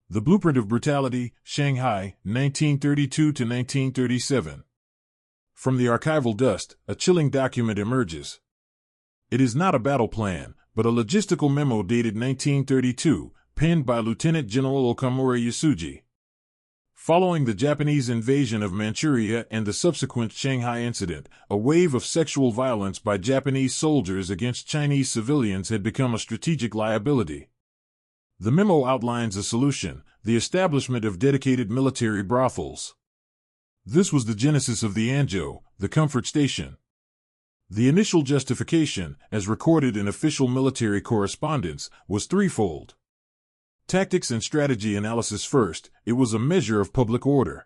The Blueprint of Brutality, Shanghai, 1932 to 1937. From the archival dust, a chilling document emerges. It is not a battle plan, but a logistical memo dated 1932, penned by Lieutenant General Okamura Yasuji. Following the Japanese invasion of Manchuria and the subsequent Shanghai incident, a wave of sexual violence by Japanese soldiers against Chinese civilians had become a strategic liability. The memo outlines a solution: the establishment of dedicated military brothels. This was the genesis of the Anjo, the comfort station. The initial justification, as recorded in official military correspondence, was threefold. Tactics and strategy analysis first, it was a measure of public order.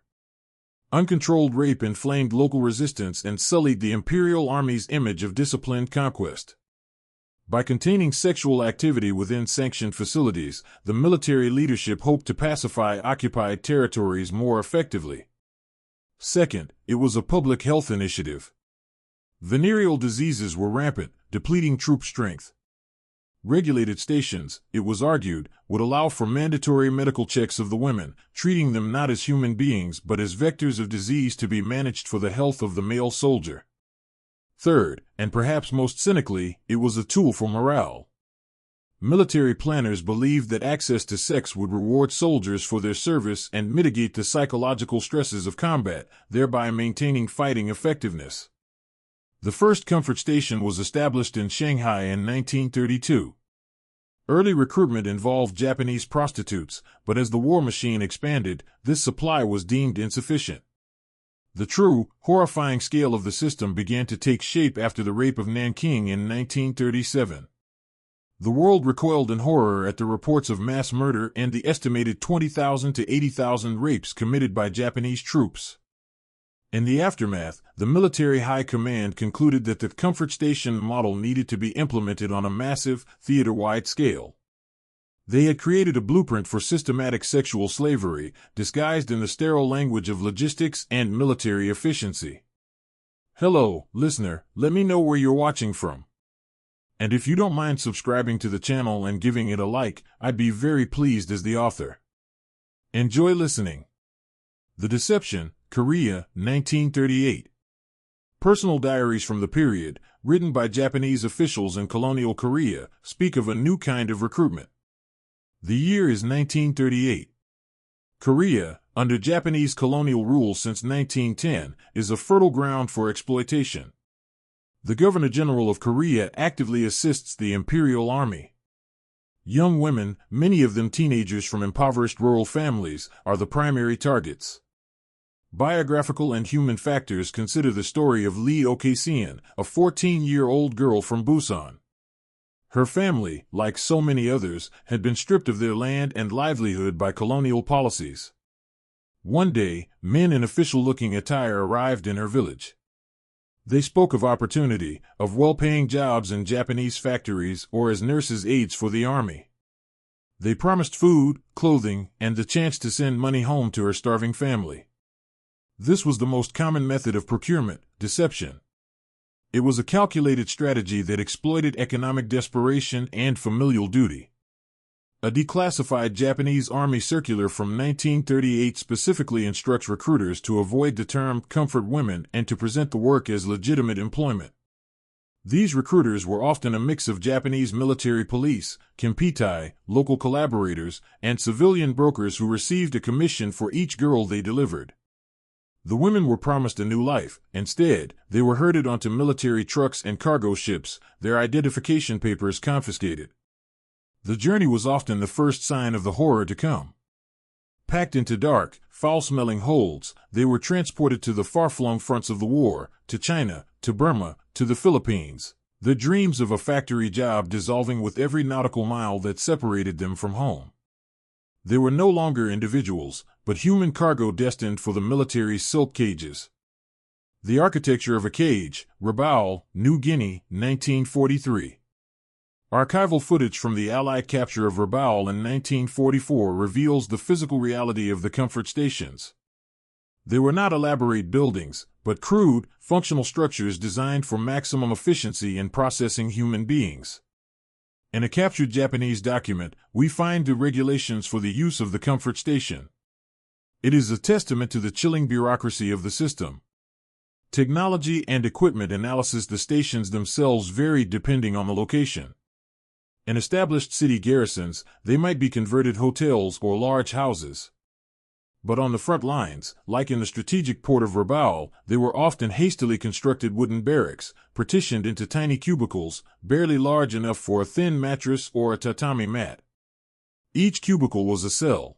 Uncontrolled rape inflamed local resistance and sullied the Imperial Army's image of disciplined conquest. By containing sexual activity within sanctioned facilities, the military leadership hoped to pacify occupied territories more effectively. Second, it was a public health initiative. Venereal diseases were rampant, depleting troop strength. Regulated stations, it was argued, would allow for mandatory medical checks of the women, treating them not as human beings but as vectors of disease to be managed for the health of the male soldier. Third, and perhaps most cynically, it was a tool for morale. Military planners believed that access to sex would reward soldiers for their service and mitigate the psychological stresses of combat, thereby maintaining fighting effectiveness. The first comfort station was established in Shanghai in 1932. Early recruitment involved Japanese prostitutes, but as the war machine expanded, this supply was deemed insufficient. The true, horrifying scale of the system began to take shape after the rape of Nanking in 1937. The world recoiled in horror at the reports of mass murder and the estimated 20,000 to 80,000 rapes committed by Japanese troops. In the aftermath, the military high command concluded that the comfort station model needed to be implemented on a massive, theater-wide scale. They had created a blueprint for systematic sexual slavery, disguised in the sterile language of logistics and military efficiency. Hello, listener, let me know where you're watching from. And if you don't mind subscribing to the channel and giving it a like, I'd be very pleased as the author. Enjoy listening. The Deception, Korea, 1938. Personal diaries from the period, written by Japanese officials in colonial Korea, speak of a new kind of recruitment. The year is 1938. Korea, under Japanese colonial rule since 1910, is a fertile ground for exploitation. The Governor-General of Korea actively assists the Imperial Army. Young women, many of them teenagers from impoverished rural families, are the primary targets. Biographical and human factors consider the story of Lee Okasian, a 14-year-old girl from Busan. Her family, like so many others, had been stripped of their land and livelihood by colonial policies. One day, men in official-looking attire arrived in her village. They spoke of opportunity, of well-paying jobs in Japanese factories or as nurses' aides for the army. They promised food, clothing, and the chance to send money home to her starving family. This was the most common method of procurement, deception. It was a calculated strategy that exploited economic desperation and familial duty. A declassified Japanese Army circular from 1938 specifically instructs recruiters to avoid the term comfort women and to present the work as legitimate employment. These recruiters were often a mix of Japanese military police, kenpitai, local collaborators, and civilian brokers who received a commission for each girl they delivered. The women were promised a new life. Instead, they were herded onto military trucks and cargo ships, their identification papers confiscated. The journey was often the first sign of the horror to come. Packed into dark, foul-smelling holds, they were transported to the far-flung fronts of the war, to China, to Burma, to the Philippines, the dreams of a factory job dissolving with every nautical mile that separated them from home. They were no longer individuals, but human cargo destined for the military's silk cages. The Architecture of a Cage, Rabaul, New Guinea, 1943. Archival footage from the Allied capture of Rabaul in 1944 reveals the physical reality of the comfort stations. They were not elaborate buildings, but crude, functional structures designed for maximum efficiency in processing human beings. In a captured Japanese document, we find the regulations for the use of the comfort station. It is a testament to the chilling bureaucracy of the system. Technology and equipment analysis. The stations themselves varied depending on the location. In established city garrisons, they might be converted hotels or large houses. But on the front lines, like in the strategic port of Rabaul, they were often hastily constructed wooden barracks, partitioned into tiny cubicles, barely large enough for a thin mattress or a tatami mat. Each cubicle was a cell.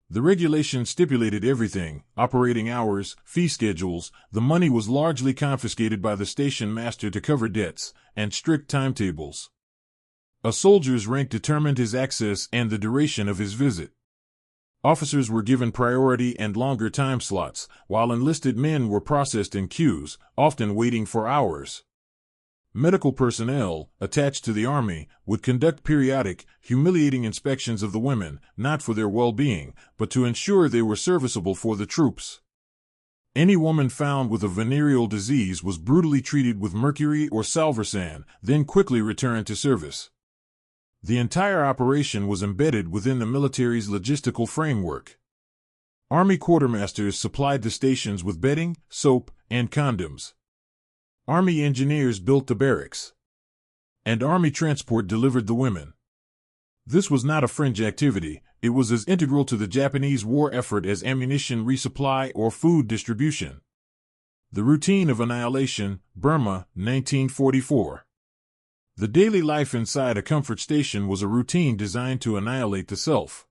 The regulations stipulated everything: operating hours, fee schedules. The money was largely confiscated by the station master to cover debts, and strict timetables. A soldier's rank determined his access and the duration of his visit. Officers were given priority and longer time slots, while enlisted men were processed in queues, often waiting for hours. Medical personnel, attached to the army, would conduct periodic, humiliating inspections of the women, not for their well-being, but to ensure they were serviceable for the troops. Any woman found with a venereal disease was brutally treated with mercury or salvarsan, then quickly returned to service. The entire operation was embedded within the military's logistical framework. Army quartermasters supplied the stations with bedding, soap, and condoms. Army engineers built the barracks. And Army transport delivered the women. This was not a fringe activity, it was as integral to the Japanese war effort as ammunition resupply or food distribution. The Routine of Annihilation, Burma, 1944. The daily life inside a comfort station was a routine designed to annihilate the self.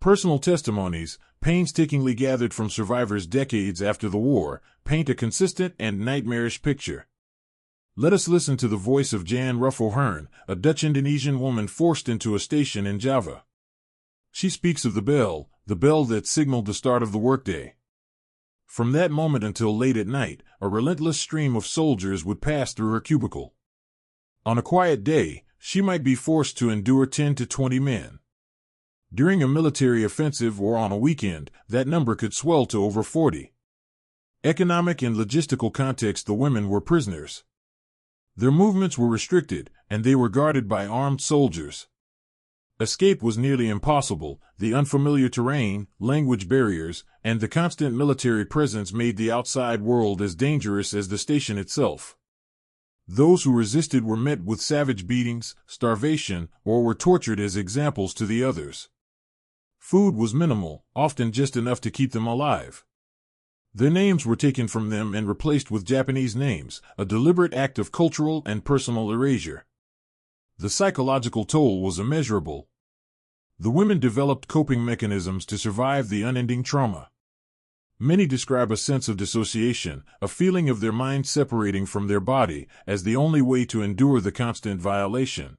Personal testimonies, painstakingly gathered from survivors decades after the war, paint a consistent and nightmarish picture. Let us listen to the voice of Jan Ruff-O'Hearn, a Dutch-Indonesian woman forced into a station in Java. She speaks of the bell that signaled the start of the workday. From that moment until late at night, a relentless stream of soldiers would pass through her cubicle. On a quiet day, she might be forced to endure 10 to 20 men. During a military offensive or on a weekend, that number could swell to over 40. Economic and logistical context: the women were prisoners. Their movements were restricted, and they were guarded by armed soldiers. Escape was nearly impossible. The unfamiliar terrain, language barriers, and the constant military presence made the outside world as dangerous as the station itself. Those who resisted were met with savage beatings, starvation, or were tortured as examples to the others. Food was minimal, often just enough to keep them alive. Their names were taken from them and replaced with Japanese names, a deliberate act of cultural and personal erasure. The psychological toll was immeasurable. The women developed coping mechanisms to survive the unending trauma. Many describe a sense of dissociation, a feeling of their mind separating from their body, as the only way to endure the constant violation.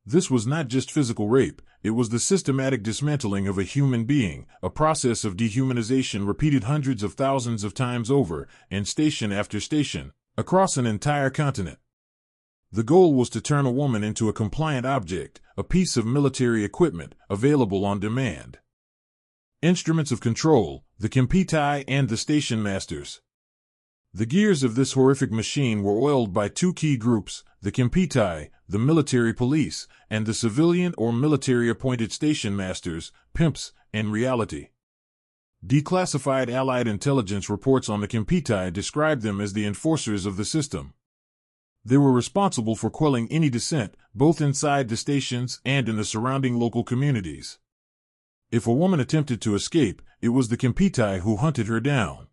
This was not just physical rape, it was the systematic dismantling of a human being, a process of dehumanization repeated hundreds of thousands of times over, in station after station, across an entire continent. The goal was to turn a woman into a compliant object, a piece of military equipment, available on demand. Instruments of control: the Kempitai and the station masters. The gears of this horrific machine were oiled by two key groups: the Kempitai, the military police, and the civilian or military-appointed station masters, pimps, in reality. Declassified Allied intelligence reports on the Kempitai described them as the enforcers of the system. They were responsible for quelling any dissent, both inside the stations and in the surrounding local communities. If a woman attempted to escape, it was the Kempitai who hunted her down.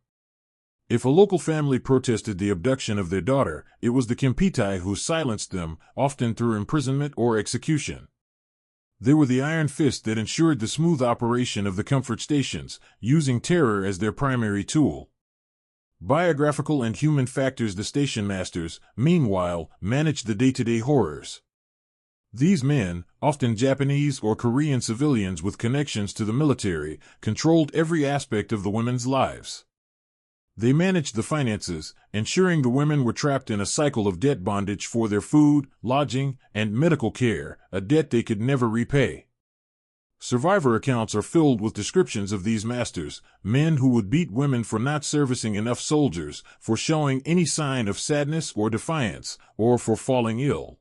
If a local family protested the abduction of their daughter, it was the Kempitai who silenced them, often through imprisonment or execution. They were the iron fist that ensured the smooth operation of the comfort stations, using terror as their primary tool. Biographical and human factors: the station masters, meanwhile, managed the day-to-day horrors. These men, often Japanese or Korean civilians with connections to the military, controlled every aspect of the women's lives. They managed the finances, ensuring the women were trapped in a cycle of debt bondage for their food, lodging, and medical care, a debt they could never repay. Survivor accounts are filled with descriptions of these masters, men who would beat women for not servicing enough soldiers, for showing any sign of sadness or defiance, or for falling ill.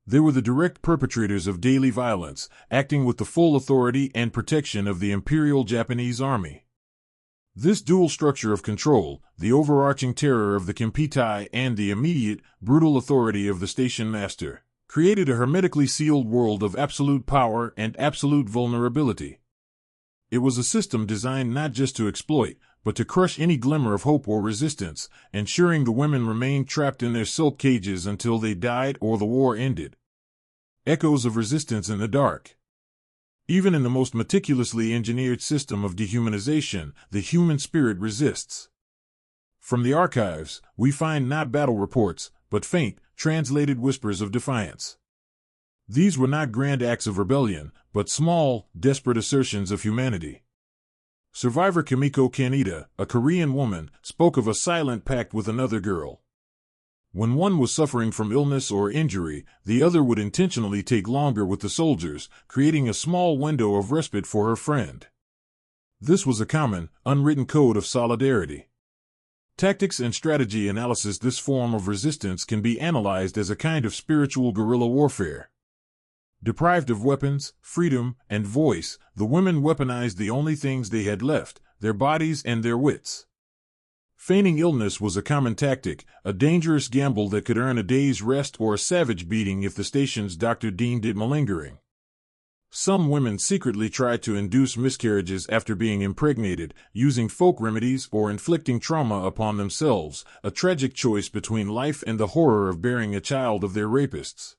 They were the direct perpetrators of daily violence, acting with the full authority and protection of the Imperial Japanese Army. This dual structure of control, the overarching terror of the Kempitai and the immediate, brutal authority of the station master, created a hermetically sealed world of absolute power and absolute vulnerability. It was a system designed not just to exploit, but to crush any glimmer of hope or resistance, ensuring the women remained trapped in their silk cages until they died or the war ended. Echoes of resistance in the dark. Even in the most meticulously engineered system of dehumanization, the human spirit resists. From the archives, we find not battle reports, but faint, translated whispers of defiance. These were not grand acts of rebellion, but small, desperate assertions of humanity. Survivor Kimiko Kaneda, a Korean woman, spoke of a silent pact with another girl. When one was suffering from illness or injury, the other would intentionally take longer with the soldiers, creating a small window of respite for her friend. This was a common, unwritten code of solidarity. Tactics and strategy analysis. This form of resistance can be analyzed as a kind of spiritual guerrilla warfare. Deprived of weapons, freedom, and voice, the women weaponized the only things they had left, their bodies and their wits. Feigning illness was a common tactic, a dangerous gamble that could earn a day's rest or a savage beating if the station's doctor deemed it malingering. Some women secretly tried to induce miscarriages after being impregnated, using folk remedies or inflicting trauma upon themselves, a tragic choice between life and the horror of bearing a child of their rapists.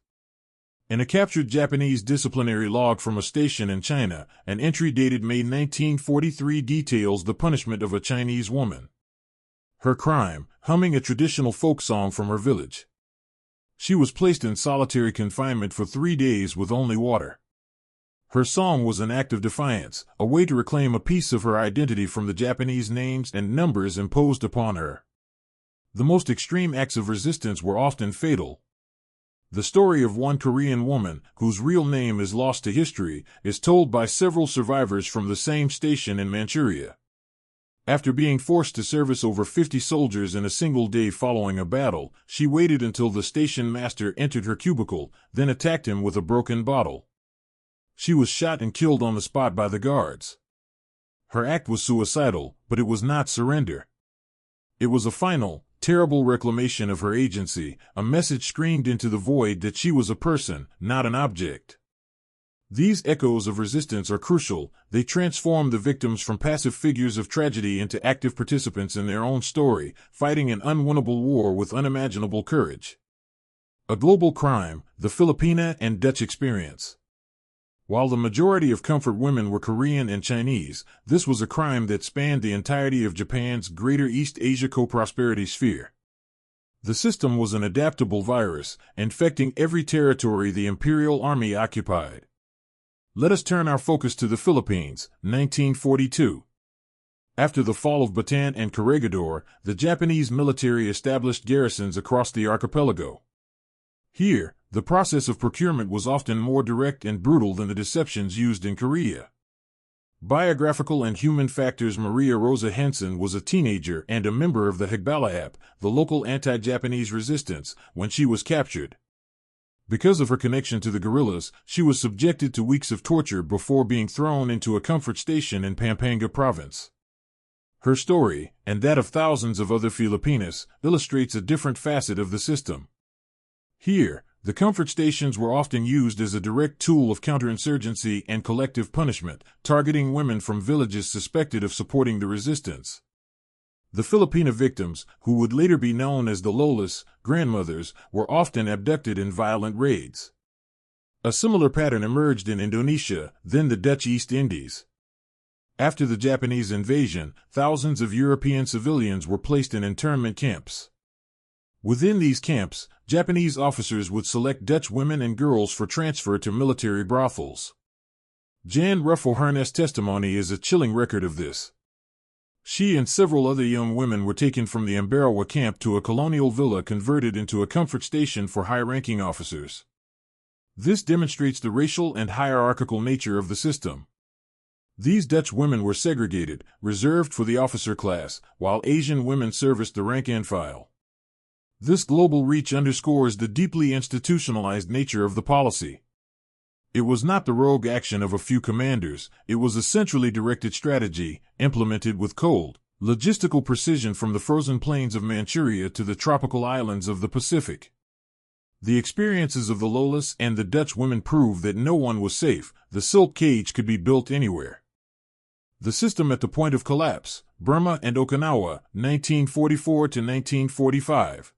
In a captured Japanese disciplinary log from a station in China, an entry dated May 1943 details the punishment of a Chinese woman. Her crime, humming a traditional folk song from her village. She was placed in solitary confinement for 3 days with only water. Her song was an act of defiance, a way to reclaim a piece of her identity from the Japanese names and numbers imposed upon her. The most extreme acts of resistance were often fatal. The story of one Korean woman, whose real name is lost to history, is told by several survivors from the same station in Manchuria. After being forced to service over 50 soldiers in a single day following a battle, she waited until the station master entered her cubicle, then attacked him with a broken bottle. She was shot and killed on the spot by the guards. Her act was suicidal, but it was not surrender. It was a final, terrible reclamation of her agency, a message screamed into the void that she was a person, not an object. These echoes of resistance are crucial. They transform the victims from passive figures of tragedy into active participants in their own story, fighting an unwinnable war with unimaginable courage. A global crime, the Filipina and Dutch experience. While the majority of comfort women were Korean and Chinese, this was a crime that spanned the entirety of Japan's Greater East Asia co-prosperity sphere. The system was an adaptable virus, infecting every territory the Imperial Army occupied. Let us turn our focus to the Philippines, 1942. After the fall of Bataan and Corregidor, the Japanese military established garrisons across the archipelago. Here, the process of procurement was often more direct and brutal than the deceptions used in Korea. Biographical and human factors. Maria Rosa Henson was a teenager and a member of the Hagbalahap, the local anti-Japanese resistance, when she was captured. Because of her connection to the guerrillas, she was subjected to weeks of torture before being thrown into a comfort station in Pampanga province. Her story, and that of thousands of other Filipinas, illustrates a different facet of the system. Here, the comfort stations were often used as a direct tool of counterinsurgency and collective punishment, targeting women from villages suspected of supporting the resistance. The Filipina victims, who would later be known as the Lolas, grandmothers, were often abducted in violent raids. A similar pattern emerged in Indonesia, then the Dutch East Indies. After the Japanese invasion, thousands of European civilians were placed in internment camps. Within these camps, Japanese officers would select Dutch women and girls for transfer to military brothels. Jan Ruffo-Hern's testimony is a chilling record of this. She and several other young women were taken from the Ambarawa camp to a colonial villa converted into a comfort station for high-ranking officers. This demonstrates the racial and hierarchical nature of the system. These Dutch women were segregated, reserved for the officer class, while Asian women serviced the rank and file. This global reach underscores the deeply institutionalized nature of the policy. It was not the rogue action of a few commanders, it was a centrally directed strategy, implemented with cold, logistical precision from the frozen plains of Manchuria to the tropical islands of the Pacific. The experiences of the Lolas and the Dutch women prove that no one was safe, the silk cage could be built anywhere. The system at the point of collapse, Burma and Okinawa, 1944 to 1945.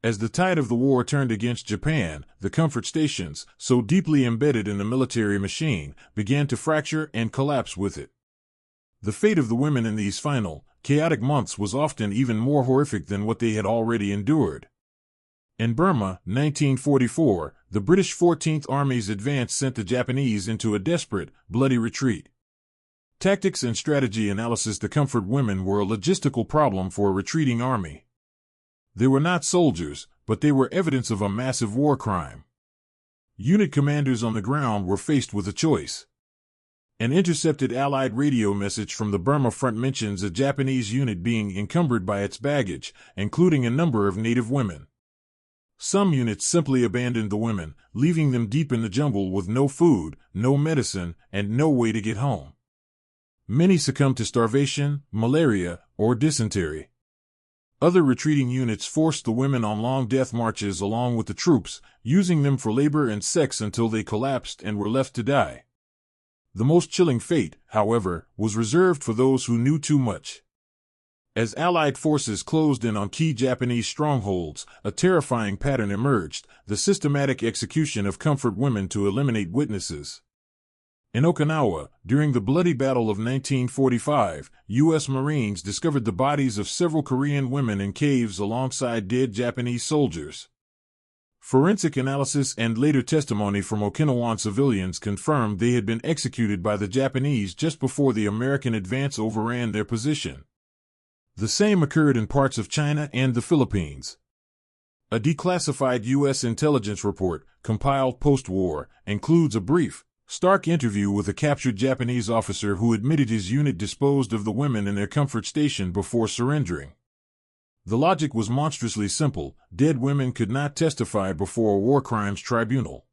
As the tide of the war turned against Japan, the comfort stations, so deeply embedded in the military machine, began to fracture and collapse with it. The fate of the women in these final, chaotic months was often even more horrific than what they had already endured. In Burma, 1944, the British 14th Army's advance sent the Japanese into a desperate, bloody retreat. Tactics and strategy analysis. The comfort women were a logistical problem for a retreating army. They were not soldiers, but they were evidence of a massive war crime. Unit commanders on the ground were faced with a choice. An intercepted Allied radio message from the Burma front mentions a Japanese unit being encumbered by its baggage, including a number of native women. Some units simply abandoned the women, leaving them deep in the jungle with no food, no medicine, and no way to get home. Many succumbed to starvation, malaria, or dysentery. Other retreating units forced the women on long death marches along with the troops, using them for labor and sex until they collapsed and were left to die. The most chilling fate, however, was reserved for those who knew too much. As Allied forces closed in on key Japanese strongholds, a terrifying pattern emerged: the systematic execution of comfort women to eliminate witnesses. In Okinawa, during the bloody Battle of 1945, U.S. Marines discovered the bodies of several Korean women in caves alongside dead Japanese soldiers. Forensic analysis and later testimony from Okinawan civilians confirmed they had been executed by the Japanese just before the American advance overran their position. The same occurred in parts of China and the Philippines. A declassified U.S. intelligence report, compiled post-war, includes a brief, stark interview with a captured Japanese officer who admitted his unit disposed of the women in their comfort station before surrendering. The logic was monstrously simple: dead women could not testify before a war crimes tribunal.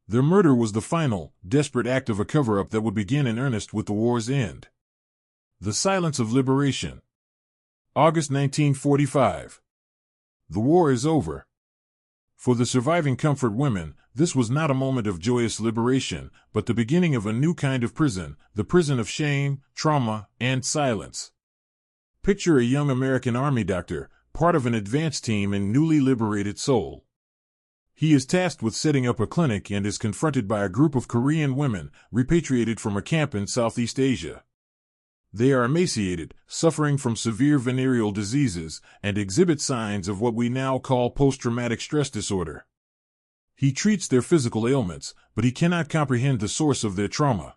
Their murder was the final, desperate act of a cover-up that would begin in earnest with the war's end. The silence of liberation. August 1945. The war is over. For the surviving comfort women, this was not a moment of joyous liberation, but the beginning of a new kind of prison, the prison of shame, trauma, and silence. Picture a young American Army doctor, part of an advance team in newly liberated Seoul. He is tasked with setting up a clinic and is confronted by a group of Korean women, repatriated from a camp in Southeast Asia. They are emaciated, suffering from severe venereal diseases, and exhibit signs of what we now call post-traumatic stress disorder. He treats their physical ailments, but he cannot comprehend the source of their trauma.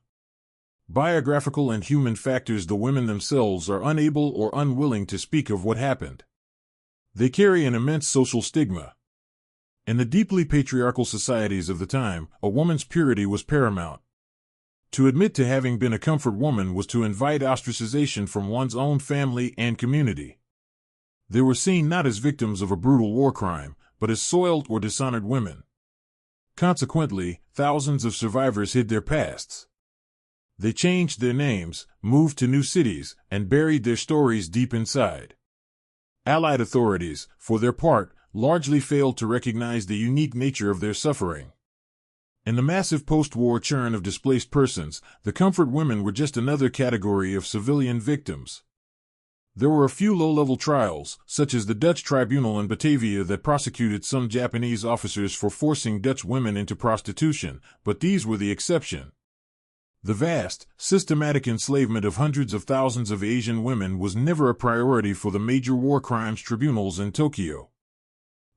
Biographical and human factors. The women themselves are unable or unwilling to speak of what happened. They carry an immense social stigma. In the deeply patriarchal societies of the time, a woman's purity was paramount. To admit to having been a comfort woman was to invite ostracization from one's own family and community. They were seen not as victims of a brutal war crime, but as soiled or dishonored women. Consequently, thousands of survivors hid their pasts. They changed their names, moved to new cities, and buried their stories deep inside. Allied authorities, for their part, largely failed to recognize the unique nature of their suffering. In the massive post-war churn of displaced persons, the comfort women were just another category of civilian victims. There were a few low-level trials, such as the Dutch tribunal in Batavia that prosecuted some Japanese officers for forcing Dutch women into prostitution, but these were the exception. The vast, systematic enslavement of hundreds of thousands of Asian women was never a priority for the major war crimes tribunals in Tokyo.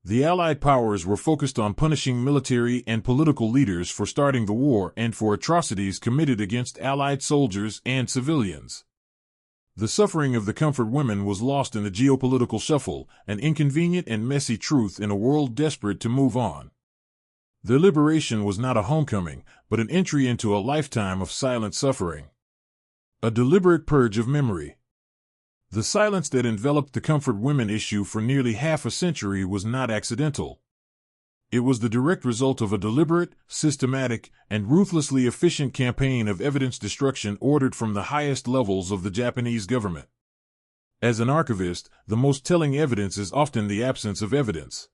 The Allied powers were focused on punishing military and political leaders for starting the war and for atrocities committed against Allied soldiers and civilians. The suffering of the comfort women was lost in the geopolitical shuffle, an inconvenient and messy truth in a world desperate to move on. Their liberation was not a homecoming, but an entry into a lifetime of silent suffering. A deliberate purge of memory. The silence that enveloped the comfort women issue for nearly half a century was not accidental. It was the direct result of a deliberate, systematic, and ruthlessly efficient campaign of evidence destruction ordered from the highest levels of the Japanese government. As an archivist, the most telling evidence is often the absence of evidence.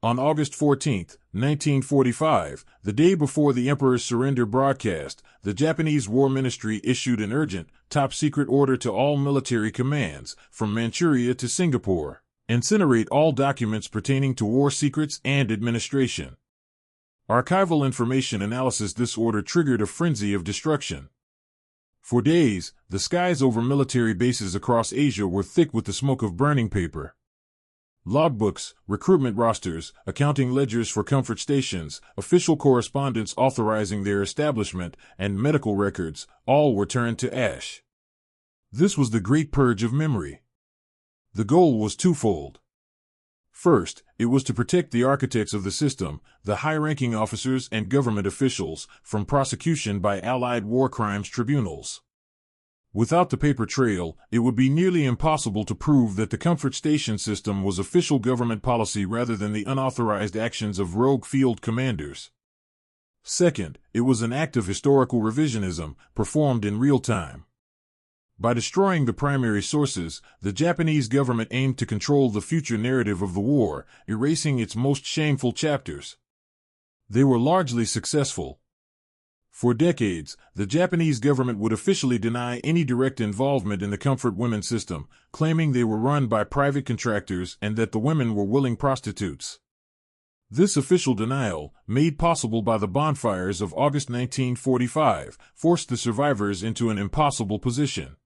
On August 14, 1945, the day before the Emperor's surrender broadcast, the Japanese War Ministry issued an urgent, top-secret order to all military commands, from Manchuria to Singapore: incinerate all documents pertaining to war secrets and administration. Archival information analysis. This order triggered a frenzy of destruction. For days, the skies over military bases across Asia were thick with the smoke of burning paper. Logbooks, recruitment rosters, accounting ledgers for comfort stations, official correspondence authorizing their establishment, and medical records, all were turned to ash. This was the Great Purge of memory. The goal was twofold. First, it was to protect the architects of the system, the high-ranking officers and government officials, from prosecution by Allied war crimes tribunals. Without the paper trail, it would be nearly impossible to prove that the comfort station system was official government policy rather than the unauthorized actions of rogue field commanders. Second, it was an act of historical revisionism, performed in real time. By destroying the primary sources, the Japanese government aimed to control the future narrative of the war, erasing its most shameful chapters. They were largely successful. For decades, the Japanese government would officially deny any direct involvement in the comfort women system, claiming they were run by private contractors and that the women were willing prostitutes. This official denial, made possible by the bonfires of August 1945, forced the survivors into an impossible position.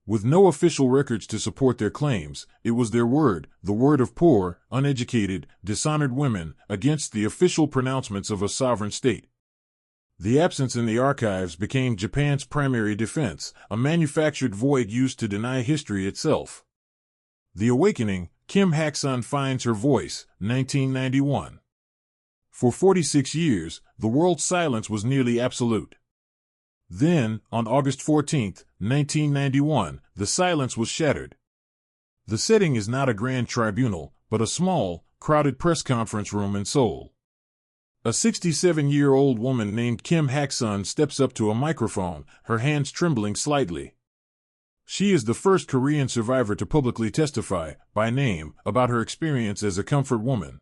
With no official records to support their claims, it was their word, the word of poor, uneducated, dishonored women, against the official pronouncements of a sovereign state. The absence in the archives became Japan's primary defense, a manufactured void used to deny history itself. The Awakening, Kim Hak-sun finds her voice, 1991. For 46 years, the world's silence was nearly absolute. Then, on August 14, 1991, the silence was shattered. The setting is not a grand tribunal, but a small, crowded press conference room in Seoul. A 67-year-old woman named Kim Hak-sun steps up to a microphone, her hands trembling slightly. She is the first Korean survivor to publicly testify, by name, about her experience as a comfort woman.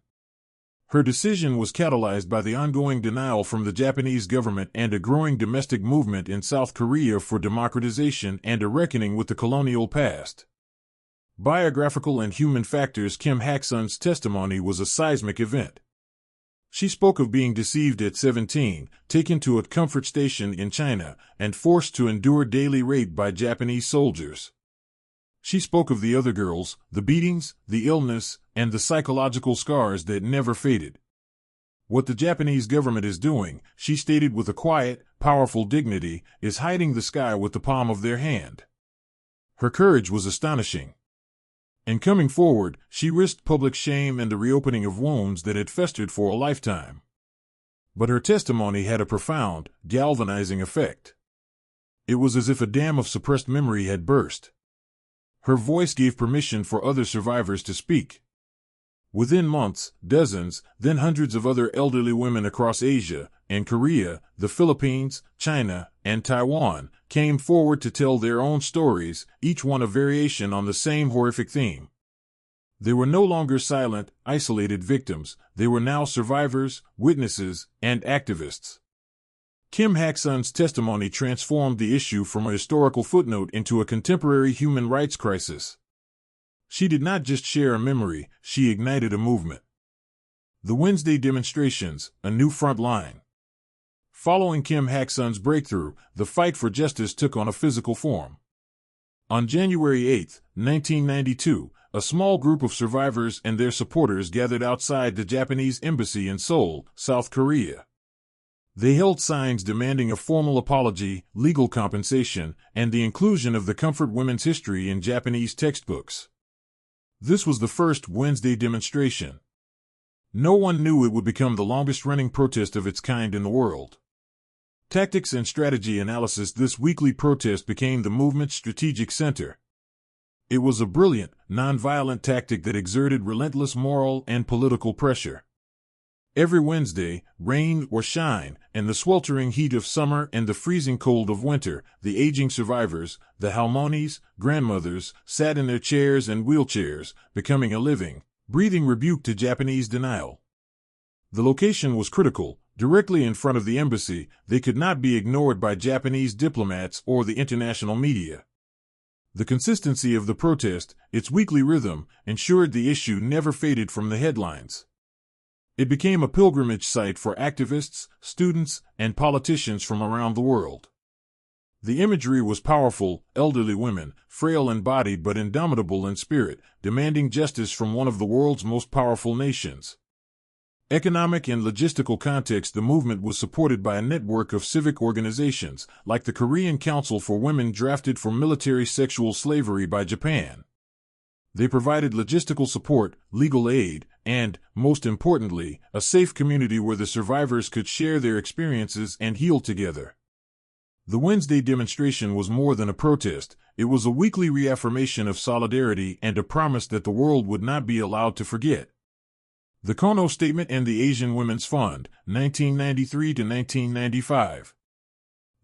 Her decision was catalyzed by the ongoing denial from the Japanese government and a growing domestic movement in South Korea for democratization and a reckoning with the colonial past. Biographical and human factors. Kim Hak-sun's testimony was a seismic event. She spoke of being deceived at 17, taken to a comfort station in China, and forced to endure daily rape by Japanese soldiers. She spoke of the other girls, the beatings, the illness, and the psychological scars that never faded. What the Japanese government is doing, she stated with a quiet, powerful dignity, is hiding the sky with the palm of their hand. Her courage was astonishing. In coming forward, she risked public shame and the reopening of wounds that had festered for a lifetime. But her testimony had a profound, galvanizing effect. It was as if a dam of suppressed memory had burst. Her voice gave permission for other survivors to speak. Within months, dozens, then hundreds of other elderly women across Asia, and Korea, the Philippines, China, and Taiwan, came forward to tell their own stories, each one a variation on the same horrific theme. They were no longer silent, isolated victims, they were now survivors, witnesses, and activists. Kim Hak-sun's testimony transformed the issue from a historical footnote into a contemporary human rights crisis. She did not just share a memory, she ignited a movement. The Wednesday demonstrations, a new front line. Following Kim Hak-sun's breakthrough, the fight for justice took on a physical form. On January 8, 1992, a small group of survivors and their supporters gathered outside the Japanese embassy in Seoul, South Korea. They held signs demanding a formal apology, legal compensation, and the inclusion of the comfort women's history in Japanese textbooks. This was the first Wednesday demonstration. No one knew it would become the longest-running protest of its kind in the world. Tactics and strategy analysis. This weekly protest became the movement's strategic center. It was a brilliant, nonviolent tactic that exerted relentless moral and political pressure. Every Wednesday, rain or shine, in the sweltering heat of summer and the freezing cold of winter, the aging survivors, the halmonis, grandmothers, sat in their chairs and wheelchairs, becoming a living, breathing rebuke to Japanese denial. The location was critical. Directly in front of the embassy, they could not be ignored by Japanese diplomats or the international media. The consistency of the protest, its weekly rhythm, ensured the issue never faded from the headlines. It became a pilgrimage site for activists, students, and politicians from around the world. The imagery was powerful: elderly women, frail in body but indomitable in spirit, demanding justice from one of the world's most powerful nations. Economic and logistical context: the movement was supported by a network of civic organizations, like the Korean Council for Women, drafted for military sexual slavery by Japan. They provided logistical support, legal aid, and, most importantly, a safe community where the survivors could share their experiences and heal together. The Wednesday demonstration was more than a protest. It was a weekly reaffirmation of solidarity and a promise that the world would not be allowed to forget. The Kono Statement and the Asian Women's Fund, 1993 to 1995.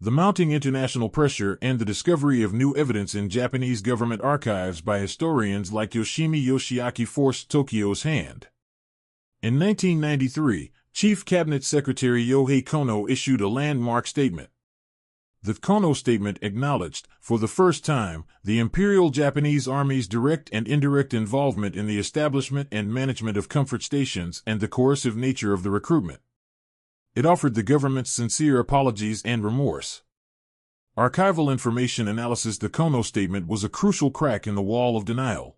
The mounting international pressure and the discovery of new evidence in Japanese government archives by historians like Yoshimi Yoshiaki forced Tokyo's hand. In 1993, Chief Cabinet Secretary Yohei Kono issued a landmark statement. The Kono Statement acknowledged, for the first time, the Imperial Japanese Army's direct and indirect involvement in the establishment and management of comfort stations and the coercive nature of the recruitment. It offered the government's sincere apologies and remorse. Archival information analysis: the Kono Statement was a crucial crack in the wall of denial.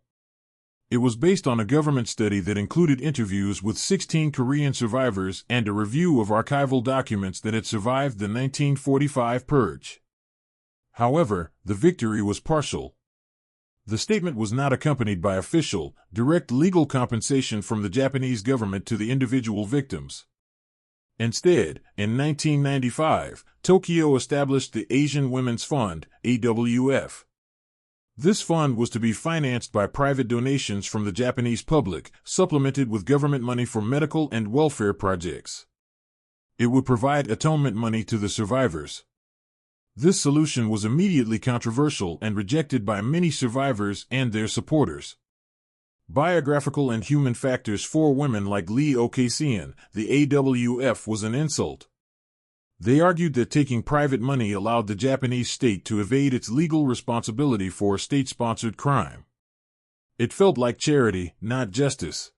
It was based on a government study that included interviews with 16 Korean survivors and a review of archival documents that had survived the 1945 purge. However, the victory was partial. The statement was not accompanied by official, direct legal compensation from the Japanese government to the individual victims. Instead, in 1995, Tokyo established the Asian Women's Fund, AWF. This fund was to be financed by private donations from the Japanese public, supplemented with government money for medical and welfare projects. It would provide atonement money to the survivors. This solution was immediately controversial and rejected by many survivors and their supporters. Biographical and human factors: for women like Lee Okasian, the AWF was an insult. They argued that taking private money allowed the Japanese state to evade its legal responsibility for a state-sponsored crime. It felt like charity, not justice.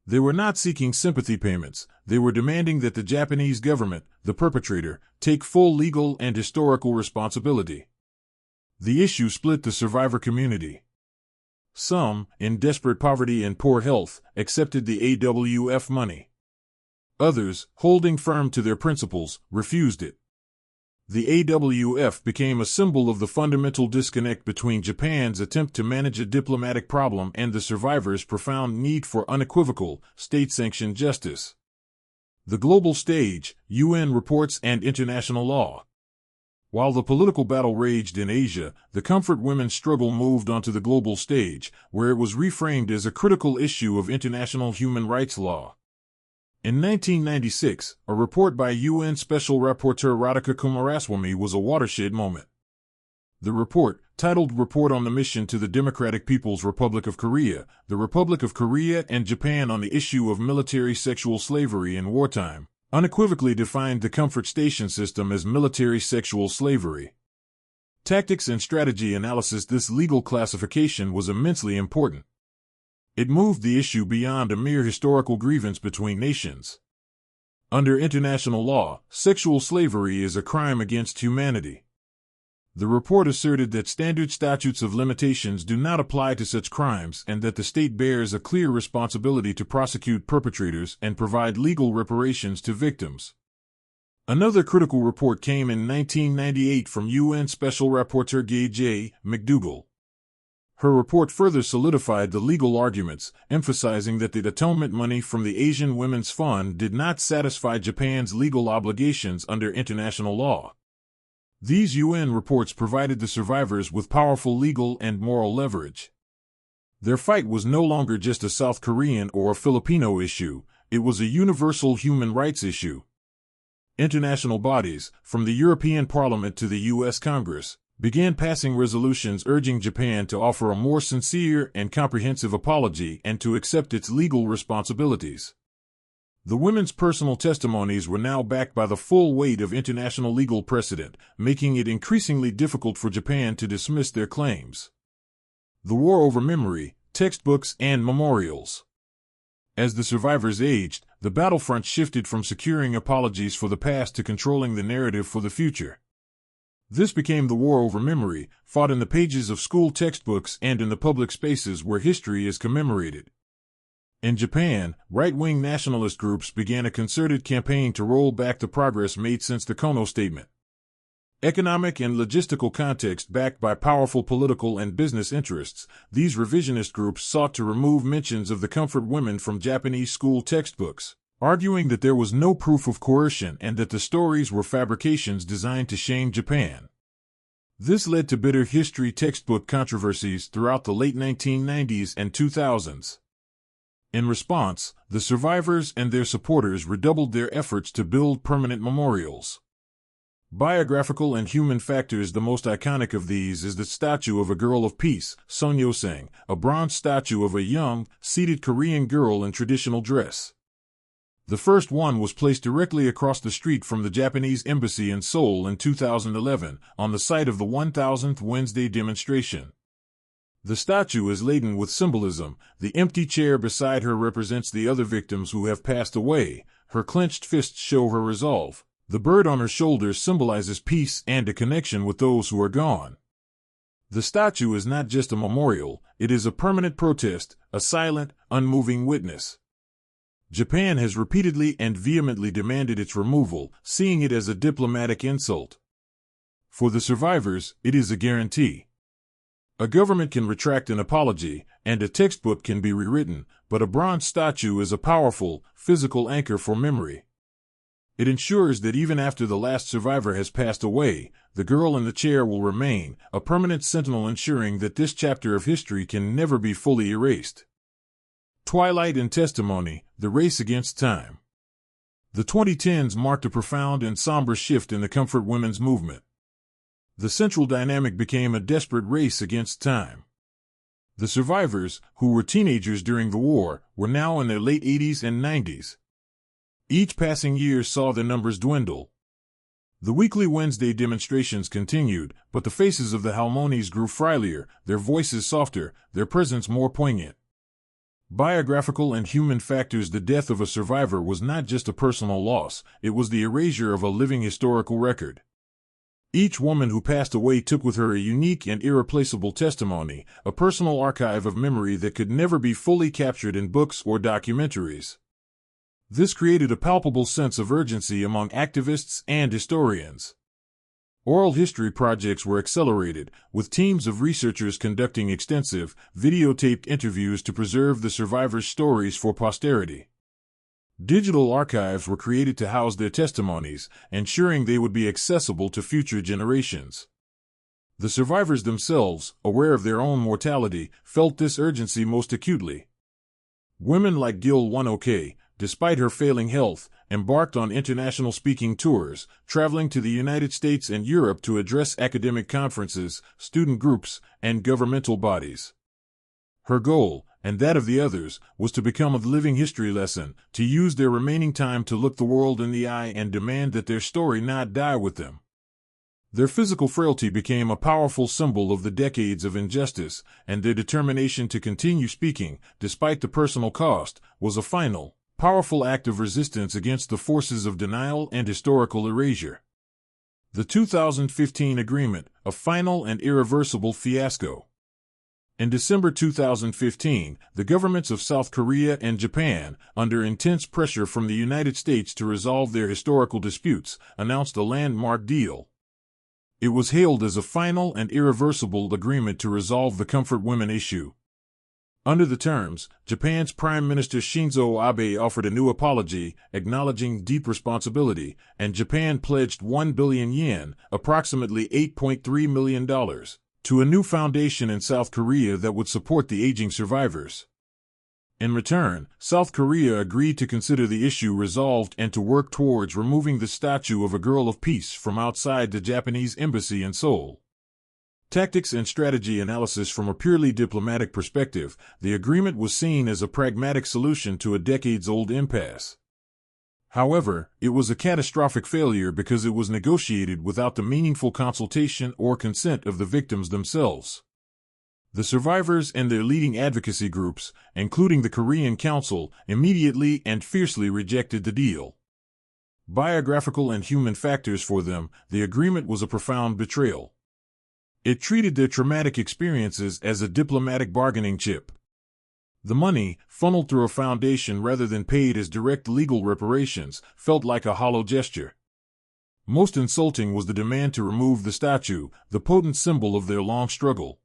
They were not seeking sympathy payments. They were demanding that the Japanese government, the perpetrator, take full legal and historical responsibility. The issue split the survivor community. Some, in desperate poverty and poor health, accepted the AWF money. Others, holding firm to their principles, refused it. The AWF became a symbol of the fundamental disconnect between Japan's attempt to manage a diplomatic problem and the survivors' profound need for unequivocal, state-sanctioned justice. The global stage, UN reports and international law. While the political battle raged in Asia, the comfort women's struggle moved onto the global stage, where it was reframed as a critical issue of international human rights law. In 1996, a report by UN Special Rapporteur Radhika Kumaraswamy was a watershed moment. The report, titled Report on the Mission to the Democratic People's Republic of Korea, the Republic of Korea and Japan on the issue of military sexual slavery in wartime, unequivocally defined the comfort station system as military sexual slavery. Tactics and strategy analysis: this legal classification was immensely important. It moved the issue beyond a mere historical grievance between nations. Under international law, sexual slavery is a crime against humanity. The report asserted that standard statutes of limitations do not apply to such crimes and that the state bears a clear responsibility to prosecute perpetrators and provide legal reparations to victims. Another critical report came in 1998 from UN Special Rapporteur Gay J. McDougall. Her report further solidified the legal arguments, emphasizing that the atonement money from the Asian Women's Fund did not satisfy Japan's legal obligations under international law. These UN reports provided the survivors with powerful legal and moral leverage. Their fight was no longer just a South Korean or a Filipino issue, it was a universal human rights issue. International bodies, from the European Parliament to the U.S. Congress, began passing resolutions urging Japan to offer a more sincere and comprehensive apology and to accept its legal responsibilities. The women's personal testimonies were now backed by the full weight of international legal precedent, making it increasingly difficult for Japan to dismiss their claims. The war over memory, textbooks, and memorials. As the survivors aged, the battlefront shifted from securing apologies for the past to controlling the narrative for the future. This became the war over memory, fought in the pages of school textbooks and in the public spaces where history is commemorated. In Japan, right-wing nationalist groups began a concerted campaign to roll back the progress made since the Kono Statement. Economic and logistical context backed by powerful political and business interests, these revisionist groups sought to remove mentions of the comfort women from Japanese school textbooks, arguing that there was no proof of coercion and that the stories were fabrications designed to shame Japan. This led to bitter history textbook controversies throughout the late 1990s and 2000s. In response, the survivors and their supporters redoubled their efforts to build permanent memorials. Biographical and human factors. The most iconic of these is the statue of a girl of peace, Sonyeosang, a bronze statue of a young, seated Korean girl in traditional dress. The first one was placed directly across the street from the Japanese embassy in Seoul in 2011, on the site of the 1000th Wednesday demonstration. The statue is laden with symbolism. The empty chair beside her represents the other victims who have passed away. Her clenched fists show her resolve. The bird on her shoulders symbolizes peace and a connection with those who are gone. The statue is not just a memorial, it is a permanent protest, a silent, unmoving witness. Japan has repeatedly and vehemently demanded its removal, seeing it as a diplomatic insult. For the survivors, it is a guarantee. A government can retract an apology, and a textbook can be rewritten, but a bronze statue is a powerful, physical anchor for memory. It ensures that even after the last survivor has passed away, the girl in the chair will remain, a permanent sentinel ensuring that this chapter of history can never be fully erased. Twilight in Testimony, the Race Against Time. The 2010s marked a profound and somber shift in the comfort women's movement. The central dynamic became a desperate race against time. The survivors, who were teenagers during the war, were now in their late 80s and 90s. Each passing year saw their numbers dwindle. The weekly Wednesday demonstrations continued, but the faces of the Halmonis grew frilier, their voices softer, their presence more poignant. Biographical and human factors. The death of a survivor was not just a personal loss, it was the erasure of a living historical record. Each woman who passed away took with her a unique and irreplaceable testimony, a personal archive of memory that could never be fully captured in books or documentaries. This created a palpable sense of urgency among activists and historians. Oral history projects were accelerated, with teams of researchers conducting extensive, videotaped interviews to preserve the survivors' stories for posterity. Digital archives were created to house their testimonies, ensuring they would be accessible to future generations. The survivors themselves, aware of their own mortality, felt this urgency most acutely. Women like Gil Wanoke, despite her failing health, embarked on international speaking tours, traveling to the United States and Europe to address academic conferences, student groups, and governmental bodies. Her goal, and that of the others, was to become a living history lesson, to use their remaining time to look the world in the eye and demand that their story not die with them. Their physical frailty became a powerful symbol of the decades of injustice, and their determination to continue speaking, despite the personal cost, was a final, powerful act of resistance against the forces of denial and historical erasure. The 2015 agreement, a final and irreversible fiasco. In December 2015, the governments of South Korea and Japan, under intense pressure from the United States to resolve their historical disputes, announced a landmark deal. It was hailed as a final and irreversible agreement to resolve the comfort women issue. Under the terms, Japan's Prime Minister Shinzo Abe offered a new apology, acknowledging deep responsibility, and Japan pledged 1 billion yen, approximately $8.3 million, to a new foundation in South Korea that would support the aging survivors. In return, South Korea agreed to consider the issue resolved and to work towards removing the statue of a girl of peace from outside the Japanese embassy in Seoul. Tactics and strategy analysis. From a purely diplomatic perspective, the agreement was seen as a pragmatic solution to a decades-old impasse. However, it was a catastrophic failure because it was negotiated without the meaningful consultation or consent of the victims themselves. The survivors and their leading advocacy groups, including the Korean Council, immediately and fiercely rejected the deal. Biographical and human factors. For them, the agreement was a profound betrayal. It treated their traumatic experiences as a diplomatic bargaining chip. The money, funneled through a foundation rather than paid as direct legal reparations, felt like a hollow gesture. Most insulting was the demand to remove the statue, the potent symbol of their long struggle.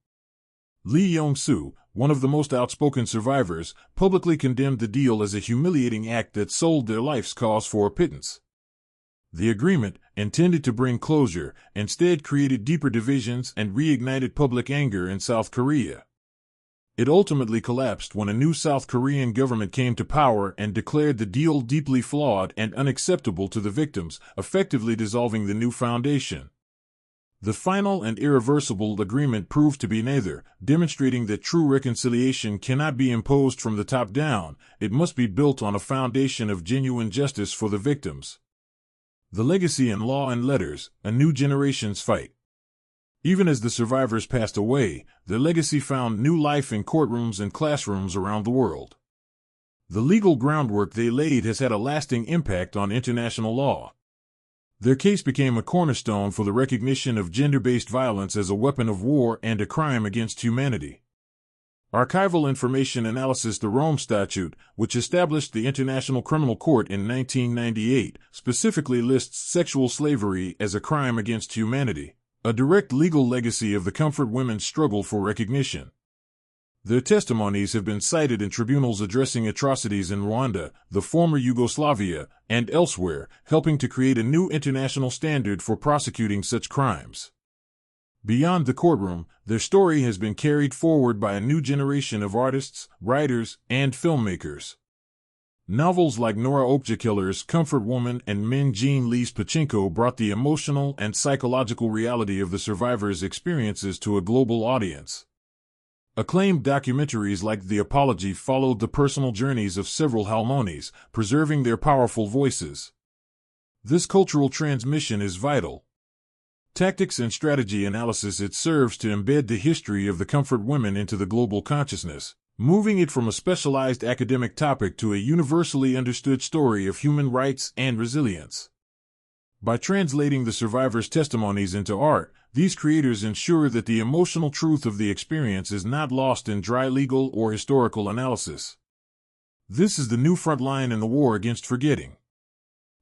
Lee Yong-soo, one of the most outspoken survivors, publicly condemned the deal as a humiliating act that sold their life's cause for a pittance. The agreement, intended to bring closure, instead created deeper divisions and reignited public anger in South Korea. It ultimately collapsed when a new South Korean government came to power and declared the deal deeply flawed and unacceptable to the victims, effectively dissolving the new foundation. The final and irreversible agreement proved to be neither, demonstrating that true reconciliation cannot be imposed from the top down. It must be built on a foundation of genuine justice for the victims. The legacy in Law and Letters, a new generation's fight. Even as the survivors passed away, their legacy found new life in courtrooms and classrooms around the world. The legal groundwork they laid has had a lasting impact on international law. Their case became a cornerstone for the recognition of gender-based violence as a weapon of war and a crime against humanity. Archival Information Analysis. The Rome Statute, which established the International Criminal Court in 1998, specifically lists sexual slavery as a crime against humanity, a direct legal legacy of the comfort women's struggle for recognition. Their testimonies have been cited in tribunals addressing atrocities in Rwanda, the former Yugoslavia, and elsewhere, helping to create a new international standard for prosecuting such crimes. Beyond the courtroom, their story has been carried forward by a new generation of artists, writers, and filmmakers. Novels like Nora Opjekiller's Comfort Woman and Min Jean Lee's Pachinko brought the emotional and psychological reality of the survivors' experiences to a global audience. Acclaimed documentaries like The Apology followed the personal journeys of several Halmonis, preserving their powerful voices. This cultural transmission is vital. Tactics and strategy analysis. It serves to embed the history of the comfort women into the global consciousness, moving it from a specialized academic topic to a universally understood story of human rights and resilience. By translating the survivors' testimonies into art, these creators ensure that the emotional truth of the experience is not lost in dry legal or historical analysis. This is the new front line in the war against forgetting.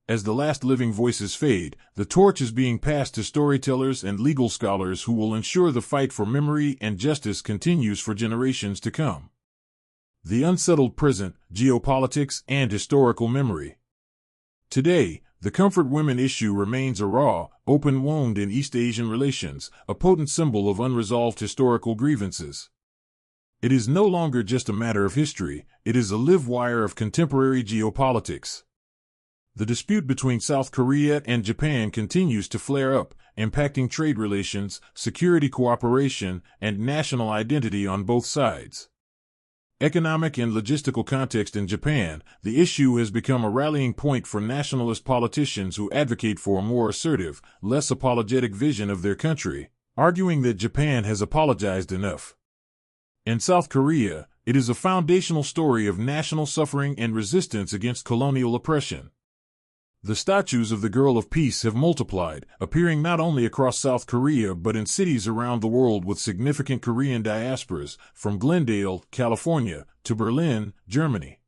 As the last living voices fade, the torch is being passed to storytellers and legal scholars who will ensure the fight for memory and justice continues for generations to come. The unsettled present, geopolitics, and historical memory. Today, the comfort women issue remains a raw, open wound in East Asian relations, a potent symbol of unresolved historical grievances. It is no longer just a matter of history, it is a live wire of contemporary geopolitics. The dispute between South Korea and Japan continues to flare up, impacting trade relations, security cooperation, and national identity on both sides. Economic and logistical context. In Japan, the issue has become a rallying point for nationalist politicians who advocate for a more assertive, less apologetic vision of their country, arguing that Japan has apologized enough. In South Korea, it is a foundational story of national suffering and resistance against colonial oppression. The statues of the Girl of Peace have multiplied, appearing not only across South Korea but in cities around the world with significant Korean diasporas, from Glendale, California, to Berlin, Germany.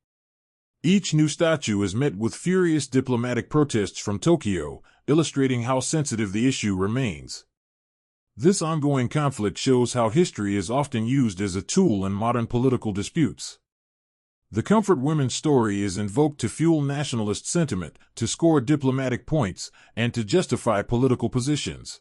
Each new statue is met with furious diplomatic protests from Tokyo, illustrating how sensitive the issue remains. This ongoing conflict shows how history is often used as a tool in modern political disputes. The comfort women's story is invoked to fuel nationalist sentiment, to score diplomatic points, and to justify political positions.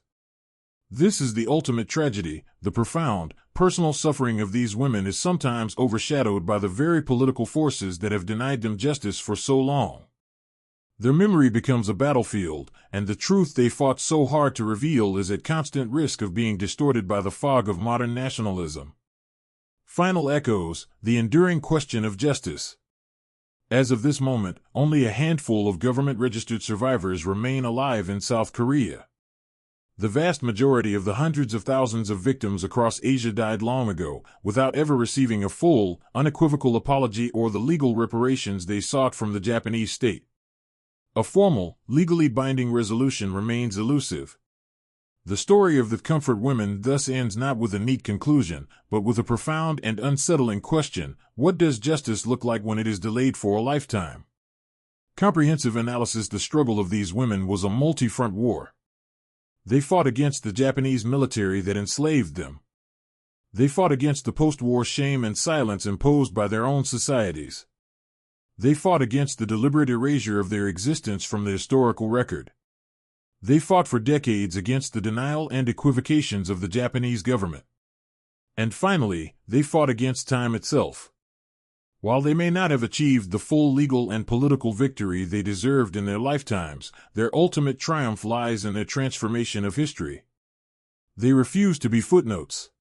This is the ultimate tragedy. The profound, personal suffering of these women is sometimes overshadowed by the very political forces that have denied them justice for so long. Their memory becomes a battlefield, and the truth they fought so hard to reveal is at constant risk of being distorted by the fog of modern nationalism. Final echoes, the enduring question of justice. As of this moment, only a handful of government-registered survivors remain alive in South Korea. The vast majority of the hundreds of thousands of victims across Asia died long ago, without ever receiving a full, unequivocal apology or the legal reparations they sought from the Japanese state. A formal, legally binding resolution remains elusive. The story of the comfort women thus ends not with a neat conclusion, but with a profound and unsettling question: what does justice look like when it is delayed for a lifetime? Comprehensive analysis. The struggle of these women was a multi-front war. They fought against the Japanese military that enslaved them. They fought against the post-war shame and silence imposed by their own societies. They fought against the deliberate erasure of their existence from the historical record. They fought for decades against the denial and equivocations of the Japanese government. And finally, they fought against time itself. While they may not have achieved the full legal and political victory they deserved in their lifetimes, their ultimate triumph lies in their transformation of history. They refused to be footnotes.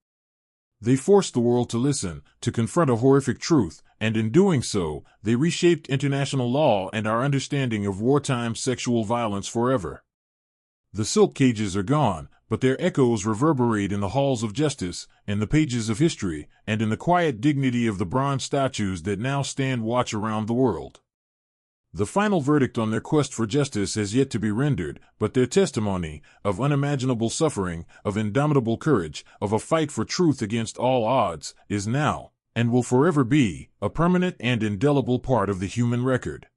They forced the world to listen, to confront a horrific truth, and in doing so, they reshaped international law and our understanding of wartime sexual violence forever. The silk cages are gone, but their echoes reverberate in the halls of justice, in the pages of history, and in the quiet dignity of the bronze statues that now stand watch around the world. The final verdict on their quest for justice has yet to be rendered, but their testimony, of unimaginable suffering, of indomitable courage, of a fight for truth against all odds, is now, and will forever be, a permanent and indelible part of the human record.